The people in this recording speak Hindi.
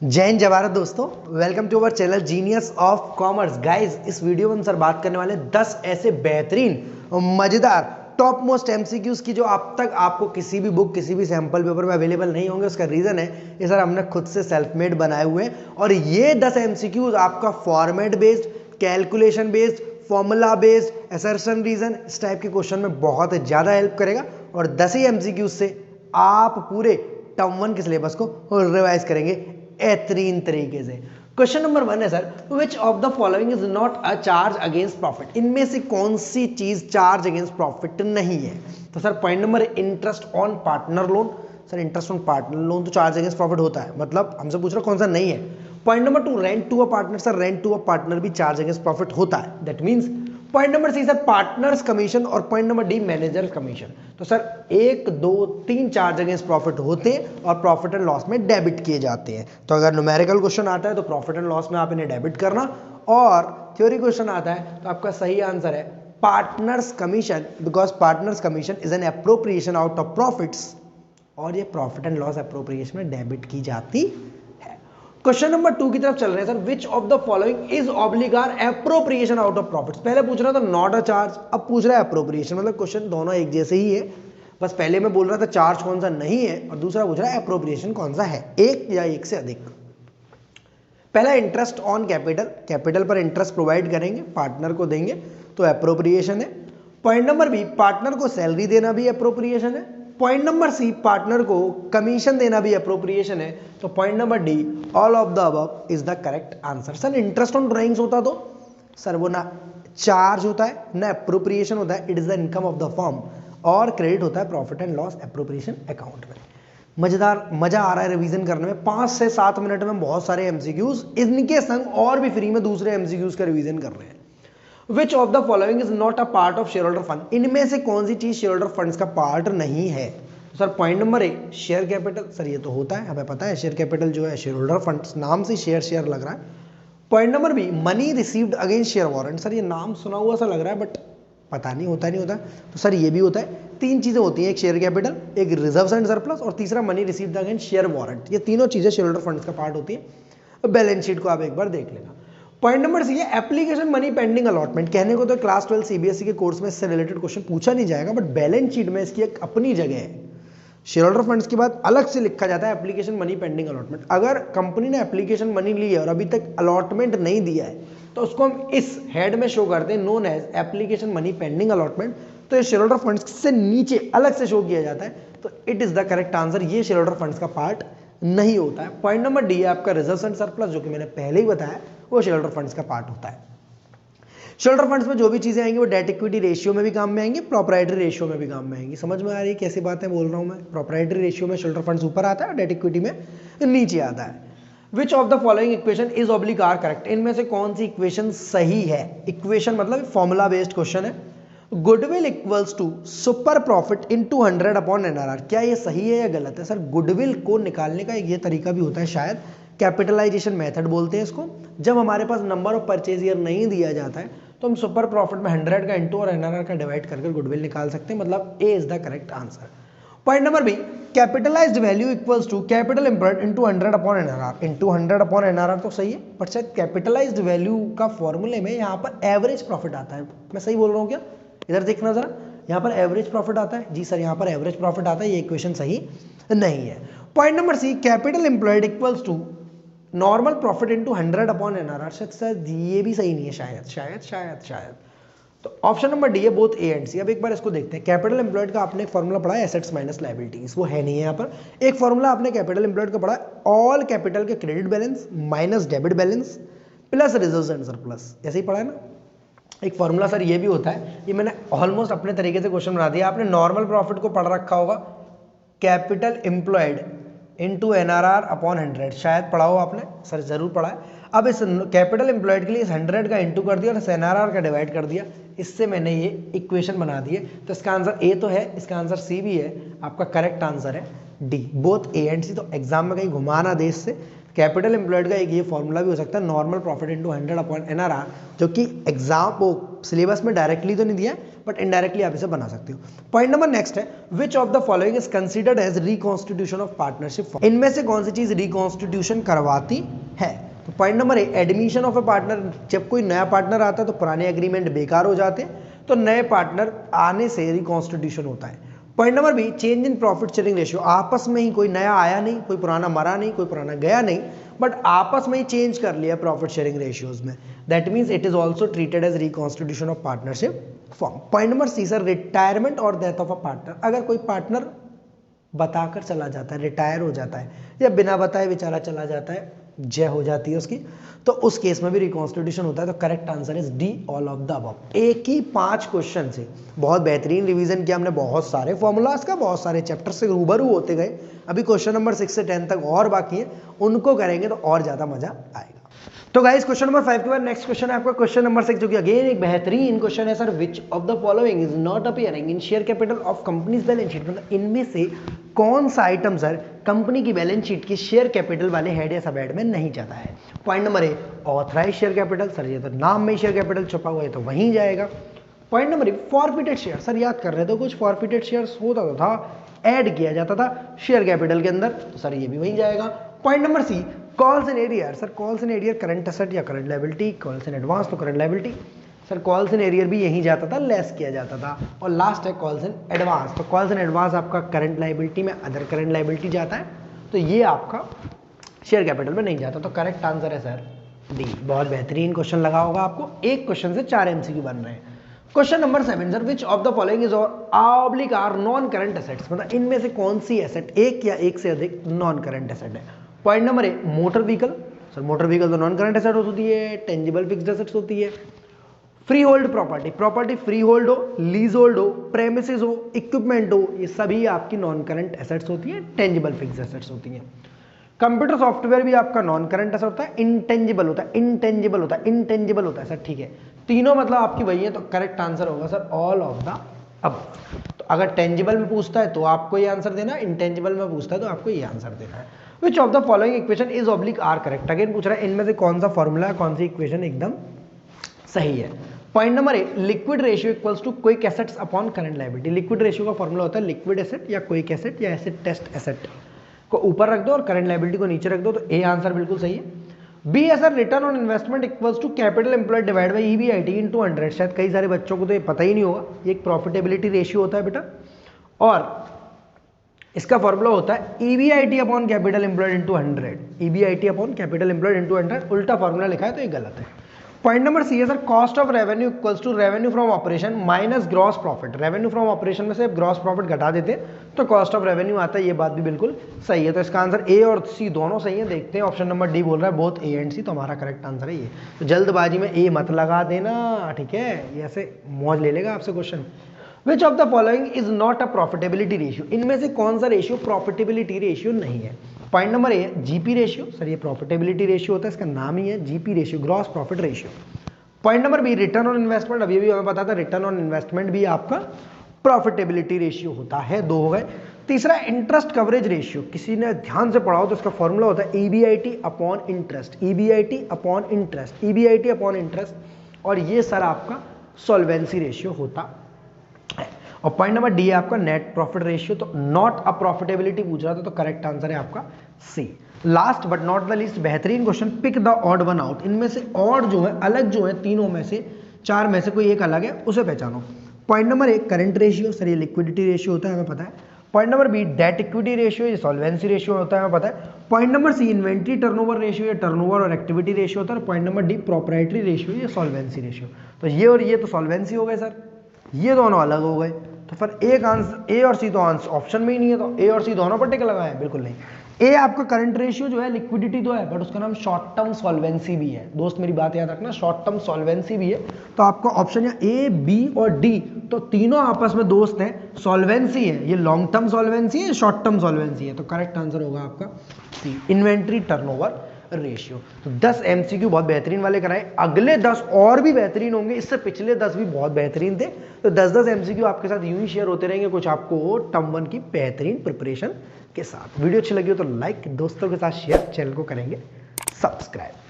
जय हिंद जय भारत दोस्तों, welcome to our channel genius of commerce. Guys, इस वीडियो में हम सर बात करने वाले 10 ऐसे बेहतरीन मजेदार टॉप मोस्ट एमसीक्यूज की जो अब तक आपको किसी भी बुक किसी भी सैंपल पेपर में अवेलेबल नहीं होंगे। उसका रीजन है ये सर हमने खुद से सेल्फ मेड बनाए हुए हैं और ये 10 एमसीक्यूज आपका format based, calculation based, formula based, assertion reason इस टाइप के क्वेश्चन में बहुत ज्यादा हेल्प करेगा और 10 ही एमसीक्यूज से आप पूरे टर्म 1 के सिलेबस को रिवाइज करेंगे बेहतरीन तरीके से। क्वेश्चन नंबर 1 है sir, which of the following is not a charge against profit. इनमें से कौन सी चीज चार्ज अगेंस्ट प्रॉफिट नहीं है? तो sir point number interest on partner loan. Sir interest on partner loan तो चार्ज अगेंस्ट प्रॉफिट होता है, मतलब हमसे पूछ रहा कौन सा नहीं है। Point number 2, rent to a partner. Sir rent to a partner भी चार्ज अगेंस्ट प्रॉफिट होता है। That means point number C sir partners commission और point number D manager commission. तो सर 1, 2, 3 चार्ज अगेंस्ट प्रॉफिट होते हैं और प्रॉफिट एंड लॉस में डेबिट किए जाते हैं। तो अगर न्यूमेरिकल क्वेश्चन आता है तो प्रॉफिट एंड लॉस में आप इन्हें डेबिट करना, और थ्योरी क्वेश्चन आता है तो आपका सही आंसर है partners commission, because partners commission is an appropriation out of profits और ये प्रॉफिट एंड लॉस एप्रोप्रिएशन में डेबिट की जाती है। क्वेश्चन नंबर 2 की तरफ चल रहे हैं sir, which of the following is ऑब्लिगार एप्रोप्रिएशन आउट ऑफ प्रॉफिट्स। पहले पूछ रहा था नॉट अ चार्ज, अब पूछ रहा है एप्रोप्रिएशन। मतलब क्वेश्चन दोनों एक जैसे ही है, बस पहले मैं बोल रहा था चार्ज कौन सा नहीं है और दूसरा पूछ रहा है एप्रोप्रिएशन कौन सा है, एक या एक से अधिक। पहला इंटरेस्ट ऑन कैपिटल, कैपिटल पर इंटरेस्ट प्रोवाइड करेंगे, पार्टनर को देंगे तो एप्रोप्रिएशन है। पॉइंट नंबर बी, पार्टनर को सैलरी देना भी एप्रोप्रिएशन है। पॉइंट नंबर सी, पार्टनर को कमीशन देना भी एप्रोप्रिएशन है। तो point number D, all of the above is the correct answer. Sir interest on drawings होता तो सर वो ना चार्ज होता है ना एप्रोप्रिएशन होता है, it is the income of the firm, और क्रेडिट होता है profit and loss appropriation account में। मजेदार, मजा आ रहा है रिवीजन करने में। 5 से 7 मिनट में बहुत सारे एमसीक्यूज, इनके संग और भी फ्री में दूसरे एमसीक्यूज का रिवीजन कर रहे हैं। विच of the following is not a part of share holder fund. इनमें से कौन सी चीज शेयर होल्डर फंड्स का पार्ट नहीं है? तो sir point number 1, share capital. Sir ये तो होता है, हमें पता है शेयर कैपिटल जो है शेयर होल्डर फंड्स, नाम से शेयर शेयर लग रहा है। Point number B, money received against share warrant. Sir ये नाम सुना हुआ सा लग रहा है बट पता नहीं होता नहीं होता। तो सर ये भी होता है। 3 चीजें होती हैं, एक शेयर कैपिटल, एक रिजर्व्स एंड सरप्लस और तीसरा money received against share warrant. ये तीनों चीजें शेयर होल्डर फंड्स का पार्ट होती है। बैलेंस शीट को आप एक बार देख लेना। पॉइंट नंबर सी है एप्लीकेशन मनी पेंडिंग अलॉटमेंट। कहने को तो क्लास 12 सीबीएसई के कोर्स में इससे रिलेटेड क्वेश्चन पूछा नहीं जाएगा, बट बैलेंस शीट में इसकी एक अपनी जगह है। शेयर होल्डर फंड्स के बाद अलग से लिखा जाता है एप्लीकेशन मनी पेंडिंग अलॉटमेंट। अगर कंपनी ने एप्लीकेशन मनी ली है और अभी तक अलॉटमेंट नहीं दिया है तो उसको हम इस हेड में शो करते हैं, known as application money pending allotment. तो ये शेयर होल्डर फंड्स से नीचे अलग से शो किया जाता है, तो it is the correct answer. ये शेयर होल्डर फंड्स का पार्ट नहीं होता है। पॉइंट नंबर डी है आपका रिजर्व्स एंड सरप्लस, जो कि मैंने पहले ही बताया वो शेयर होल्डर फंड्स का पार्ट होता है। शेयर होल्डर फंड्स में जो भी चीजें आएंगी वो डेट इक्विटी रेशियो में भी काम में आएंगी, प्रोप्राइटरी रेशियो में भी काम में आएंगी। समझ में आ रही है कैसी बातें बोल रहा हूं मैं? प्रोप्राइटरी रेशियो में शेयर होल्डर फंड्स ऊपर आता है और डेट इक्विटी में नीचे आता है। Which of the following equation is ऑब्लिगार करेक्ट। इनमें से कौन सी इक्वेशन सही है? इक्वेशन मतलब फॉर्मूला बेस्ड क्वेश्चन है। Goodwill equals to super profit into 100 upon N R R. क्या ये सही है या गलत है? सर गुडविल को निकालने का ये तरीका भी होता है, शायद कैपिटलाइजेशन मेथड बोलते हैं इसको। जब हमारे पास नंबर ऑफ परचेज ईयर नहीं दिया जाता है तो हम सुपर प्रॉफिट में 100 का इंटू और एनआरआर का डिवाइड करके गुडविल निकाल सकते हैं, मतलब A is the correct answer. Point number B, capitalised value equals to capital employed into 100 upon N R R. Into 100 upon N R R तो सही है, बट शायद कैपिटलाइज्ड वैल्यू का फॉर्मूले में यहाँ पर एवरेज प्रॉफिट आता है। मैं सही बोल रहा हूँ क्या? इधर देखना जरा, यहाँ पर एवरेज प्रॉफिट आता है। जी सर यहाँ पर एवरेज प्रॉफिट आता है, ये इक्वेशन सही नहीं है। Point number C, capital employed equals to normal profit into 100 upon NRR. शायद ये भी सही नहीं है, शायद शायद शायद शायद। तो ऑप्शन नंबर डी है बोथ ए एंड सी। अब एक बार इसको देखते हैं। कैपिटल एम्प्लॉयड का आपने एक फॉर्मूला पढ़ा है एसेट्स माइनस लायबिलिटीज, वो है नहीं है यहाँ पर। एक फॉर्मूला आपने कैपिटल एम्प्लॉयड का पढ़ा है ऑल कैपिटल के credit balance minus debit balance plus reserves and surplus, ऐसे ही पढ़ा है ना। एक फॉर्मूला सर ये भी होता है, ये मैंने ऑलमोस्ट अपने तरीके से क्वेश्चन बना दिया। आपने नॉर्मल प्रॉफिट को पढ़ रखा होगा, capital employed into NRR upon 100, शायद पढ़ा हो आपने, सर जरूर पढ़ा है। अब इस कैपिटल एम्प्लॉयड के लिए इस 100 का इंटू कर दिया और इस एनआरआर का डिवाइड कर दिया, इससे मैंने ये इक्वेशन बना दी है। तो इसका आंसर ए तो है, इसका आंसर सी भी है। आपका करेक्ट आंसर है डी, बोथ ए एंड सी। तो एग्जाम में कहीं घुमाना दे इससे, कैपिटल एम्प्लॉयड का एक ये फॉर्मूला भी हो सकता है, normal profit into 100 upon NRR, जो कि एग्जाम वो सिलेबस में डायरेक्टली तो नहीं दिया है बट इनडायरेक्टली आप इसे बना सकते हो। पॉइंट नंबर नेक्स्ट है, which of the following is considered as reconstitution of partnership. इनमें से कौन सी चीज रिकॉन्स्टिट्यूशन करवाती है? तो point number 1, admission of a partner. जब कोई नया पार्टनर आता है तो पुराने एग्रीमेंट बेकार हो जाते हैं, तो नए पार्टनर आने से रिकॉन्स्टिट्यूशन होता है। Point number B, change in profit sharing ratio. आपस में ही कोई नया आया नहीं, कोई पुराना मरा नहीं, कोई पुराना गया नहीं, बट आपस में ही चेंज कर लिया प्रॉफिट शेयरिंग रेशियोज में, that means it is also treated as reconstitution of partnership form. Point number C sir, retirement और डेथ ऑफ अ पार्टनर। अगर कोई पार्टनर बताकर चला जाता है, रिटायर हो जाता है, या बिना बताए बेचारा चला जाता है, जय हो जाती है उसकी, तो उस केस में भी रिकॉन्स्टिट्यूशन होता है। तो correct answer is D, all of the above. एक ही 5 क्वेश्चन से बहुत बेहतरीन रिवीजन किया हमने, बहुत सारे फॉर्मूलाज का, बहुत सारे चैप्टर से रूबरू होते गए। अभी क्वेश्चन नंबर 6 से 10 तक और बाकी है, उनको करेंगे तो और ज्यादा मजा आएगा। तो गाइस क्वेश्चन नंबर 5 के बाद नेक्स्ट क्वेश्चन है आपका क्वेश्चन नंबर 6, जो कि अगेन एक बेहतरीन क्वेश्चन है sir. Which of the following is not appearing in share capital of companies balance sheet. मतलब इनमें से कौन सा आइटम सर कंपनी की बैलेंस शीट की शेयर कैपिटल वाले हेड या सब हेड में नहीं जाता है? Point number A, authorise share capital. Sir ये तो नाम में शेयर कैपिटल छुपा हुआ है तो वहीं जाएगा। पॉइंट नंबर ए, फॉरफिटेड शेयर। सर याद कर रहे थे कुछ फॉरफिटेड शेयर्स होता तो था, ऐड किया जाता था शेयर कैपिटल के अंदर, तो सर ये भी वहीं जाएगा। Point number C, calls in arrear. Sir calls in arrear current asset या current liability, calls in advance तो current liability. Sir calls in arrear भी यहीं जाता था, लेस किया जाता था। और लास्ट है कॉल्स इन एडवांस। तो कॉल्स इन एडवांस आपका करंट लायबिलिटी में अदर करंट लायबिलिटी जाता है, तो ये आपका शेयर कैपिटल में नहीं जाता। तो करेक्ट आंसर है सर डी। बहुत बेहतरीन क्वेश्चन लगा होगा आपको, एक क्वेश्चन से 4 MCQ बन रहे हैं। Question number 7 sir, which of the following is oblique are non current assets. मतलब इनमें से कौन सी एसेट एक या एक से अधिक नॉन करंट एसेट है? पॉइंट नंबर ए, motor vehicle. Sir motor vehicle तो नॉन करंट एसेट होती है, टेंजिबल फिक्स्ड एसेट्स होती है। Free hold property, property free hold हो, लीज होल्ड हो, प्रेमिसेस हो, इक्विपमेंट हो, ये सभी आपकी नॉन करंट एसेट्स होती है, टेंजिबल फिक्स्ड एसेट्स होती हैं। कंप्यूटर सॉफ्टवेयर भी आपका नॉन करंट एसेट होता है, इंटेंजिबल होता है, इंटेंजिबल होता है, इंटेंजिबल होता है। सर ठीक है, तीनों मतलब आपकी वही है, तो करेक्ट आंसर होगा सर ऑल ऑफ द अब। तो अगर टेंजिबल में पूछता है तो आपको ये आंसर देना है, इंटेंजिबल में पूछता है तो आपको ये आंसर देना है। Which of the following equation is oblique are correct. Again पूछ रहा है इनमें से कौन सा फॉर्मूला है, कौन सी इक्वेशन एकदम सही है। Point number A, liquid ratio equals to quick assets upon current liability. Liquid ratio का फॉर्मूला होता है लिक्विड एसेट या क्विक एसेट या एसेट टेस्ट एसेट को ऊपर रख दो और करंट लायबिलिटी को नीचे रख दो, तो ए आंसर बिल्कुल सही है। बी है sir, return on investment equals to capital employed divide by EBIT into 100। शायद कई सारे बच्चों को तो ये पता ही नहीं होगा, ये एक प्रॉफिटेबिलिटी रेशियो होता है बेटा, और इसका फॉर्मूला होता है EBIT upon capital employed into 100। EBIT upon capital employed into 100 उल्टा फॉर्मूला लिखा है तो ये गलत है। पॉइंट नंबर सी है sir, cost of revenue equals to revenue from operation minus gross profit. Revenue from operation में से ग्रॉस प्रॉफिट घटा देते तो कॉस्ट ऑफ रेवेन्यू आता है, ये बात भी बिल्कुल सही है। तो इसका आंसर ए और सी दोनों सही है। देखते हैं ऑप्शन नंबर डी बोल रहा है बोथ ए एंड सी, तो हमारा करेक्ट आंसर है ये। तो जल्दबाजी में ए मत लगा देना, ठीक है, ये ऐसे मौज ले लेगा आपसे question. Which of the following is not a profitability ratio. इनमें से कौन सा रेशियो प्रॉफिटेबिलिटी रेशियो नहीं है? Point number A, GP ratio. Sir ये प्रॉफिटेबिलिटी रेशियो होता है, इसका नाम ही है GP ratio, gross profit ratio. Point number B, return on investment. अभी भी हमें पता था रिटर्न ऑन इन्वेस्टमेंट भी आपका प्रॉफिटेबिलिटी रेशियो होता है, 2 हो गए। तीसरा इंटरेस्ट कवरेज रेशियो, किसी ने ध्यान से पढ़ा हो तो इसका फॉर्मूला होता है EBIT upon interest, EBIT upon interest, EBIT upon interest, और ये सर आपका सॉल्वेंसी रेशियो होता है। और पॉइंट नंबर डी है आपका नेट प्रॉफिट रेशियो। तो नॉट अ प्रॉफिटेबिलिटी पूछ रहा था, तो करेक्ट आंसर है आपका C. Last but not the least बेहतरीन question, pick the odd one out. इनमें से ऑड जो है, अलग जो है, तीनों में से 4 में से कोई एक अलग है, उसे पहचानो। Point number 1 current ratio. Sir ये लिक्विडिटी रेशियो होता है, हमें पता है। Point number B debt equity ratio, ये सॉल्वेंसी रेशियो होता है, हमें पता है। Point number C inventory turnover ratio, ये टर्नओवर और एक्टिविटी रेशियो होता है। Point number D proprietary ratio, ये सॉल्वेंसी रेशियो। तो ये और ये तो सॉल्वेंसी हो गए सर, ये दोनों अलग हो गए। तो फिर एक आंसर ए और सी तो आंसर ऑप्शन में ही नहीं है, तो ए और सी दोनों पर टिक लगाए? बिल्कुल नहीं। ए आपका करंट रेशियो जो है लिक्विडिटी तो है, बट उसका नाम शॉर्ट टर्म सॉल्वेंसी भी है। दोस्त मेरी बात याद रखना, शॉर्ट टर्म सॉल्वेंसी भी है। तो आपका ऑप्शन है ए, बी और डी, तो तीनों आपस में दोस्त हैं, सॉल्वेंसी है। ये लॉन्ग टर्म सॉल्वेंसी है, शॉर्ट टर्म सॉल्वेंसी है। तो करेक्ट आंसर होगा आपका सी, इन्वेंट्री टर्नओवर रेशियो। तो 10 MCQ बहुत बेहतरीन वाले कराए, अगले 10 और भी बेहतरीन होंगे, इससे पिछले 10 भी बहुत बेहतरीन थे। तो 10-10 MCQ आपके साथ यूं ही शेयर होते रहेंगे, कुछ आपको टर्म 1 की बेहतरीन प्रिपरेशन के साथ। वीडियो अच्छी लगी हो तो लाइक, दोस्तों के साथ शेयर, चैनल को करेंगे सब्सक्राइब।